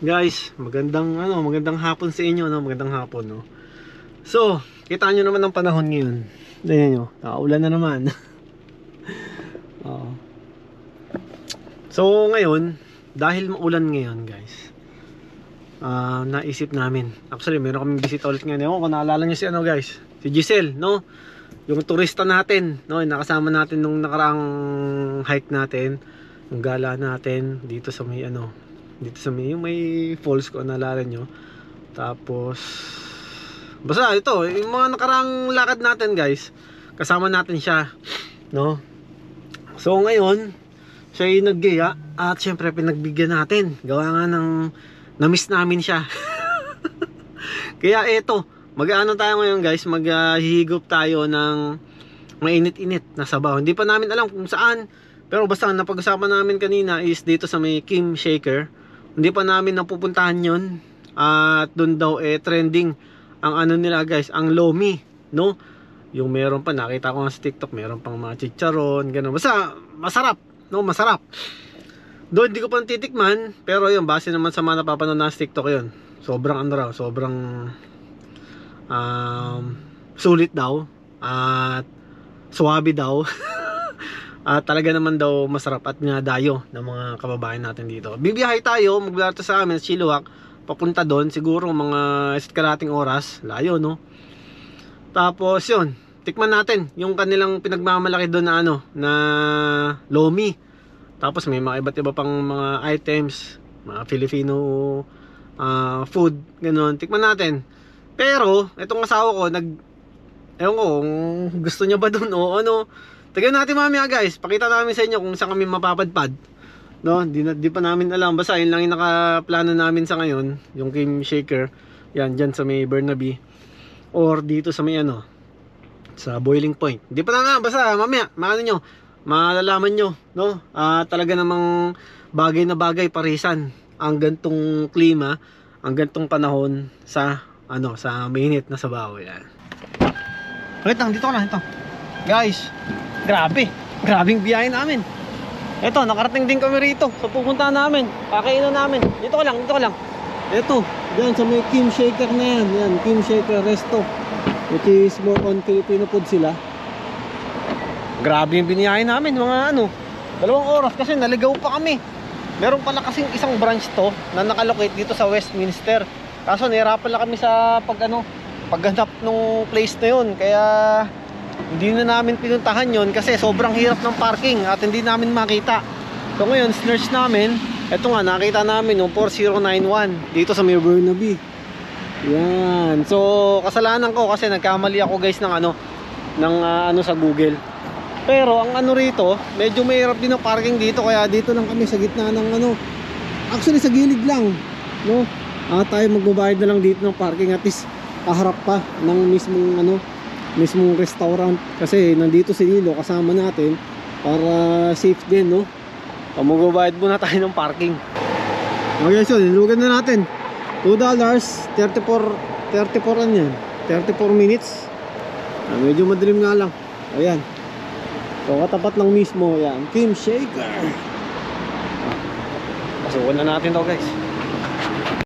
Guys, magandang hapon sa inyo, no? Magandang hapon, no? So, kita nyo naman ang panahon ngayon. Tingnan nyo, nakaulan na naman. Oo. So, ngayon, dahil maulan ngayon, guys, naisip namin. Actually, meron kaming bisita ulit ngayon. Ewan ko, naalala nyo si ano, guys? Si Giselle, no? Yung turista natin, no? Nakasama natin nung nakaraang hike natin, yung gala natin dito sa may ano, dito sa may, yung may falls ko, naalala nyo. Tapos basta ito, yung mga nakaraang lakad natin, guys, kasama natin siya, no? So ngayon, siya yung naggiya at syempre pinagbigyan natin. Gawa nga ng na-miss namin siya. Kaya eto, mag-ano tayo ngayon, guys, maghihigop tayo ng mainit-init na sabaw. Hindi pa namin alam kung saan, pero basta napag-usapan namin kanina is dito sa may Kim Shaker. Hindi pa namin napupuntahan yun. At doon daw trending ang ano nila, guys, ang lomi, no? Yung meron pa, nakita ko nga sa TikTok, meron pang mga chicharon, gano'n. Basta masarap, no? Masarap. Doon hindi ko pa titikman, pero yun, base naman sa mga napapanood na sa TikTok yun. Sobrang ano raw, sobrang sulit daw at suwabe daw. At talaga naman daw masarap at nga dayo ng mga kababayan natin dito. Bibiyahe tayo, maglalaro sa amin sa Chilliwack, papunta doon, siguro mga kalahating oras, layo, no? Tapos yun, tikman natin yung kanilang pinagmamalaki doon na ano, na lomi. Tapos may mga iba't iba pang mga items, mga Filipino food, ganoon. Tikman natin. Pero itong asawa ko ewan ko kung gusto niya ba doon o ano. Tignan natin mamaya, guys. Pakita namin sa inyo kung saan kami mapapadpad, no? Di pa namin alam. Basta yun lang yung nakaplano namin sa ngayon, yung Kim Shaker. Yan, dyan sa may Burnaby, or dito sa may ano, sa Boiling Point. Di pa namin, basta mamaya malalaman nyo, no? Talaga namang bagay na bagay, parisan ang gantong klima, ang gantong panahon sa ano, sa mainit na sabaw. Yan. Wait lang, dito lang, ito. Guys, grabing biyahe namin. Ito, nakarating din kami rito sa pupuntahan namin, kakainan namin. Dito ka lang. Ito, dyan sa may Kim Shaker na yan. Yan, Kim Shaker Resto, which is more on Filipino food sila. Grabe yung biniyahe namin, mga ano, 2 oras kasi naligaw pa kami. Meron pala kasing isang branch to na nakalocate dito sa Westminster. Kaso nahirapan lang kami sa paghanap ng place na yun. Kaya hindi na namin pinuntahan yon kasi sobrang hirap ng parking at hindi namin makita. So ngayon, search namin. Ito nga, nakita namin yung 4091 dito sa may Burnaby. Yan. So kasalanan ko kasi nagkamali ako, guys, ng ano sa Google. Pero ang ano rito, medyo mahirap din ang parking dito, kaya dito lang kami sa gitna ng ano. Actually sa gilid lang, no? Tayo magbabayad na lang dito ng parking, at least kaharap pa ng mismong restaurant, kasi nandito si Lilo kasama natin para safe din, no? Magbabayad muna tayo ng parking. Okay, so nilugan na natin. $2, 34 ano yan? 34 minutes. Medyo madilim nga lang. Ayan. So katapat lang mismo, yan, Kim Shaker. Pasukan na natin to, guys.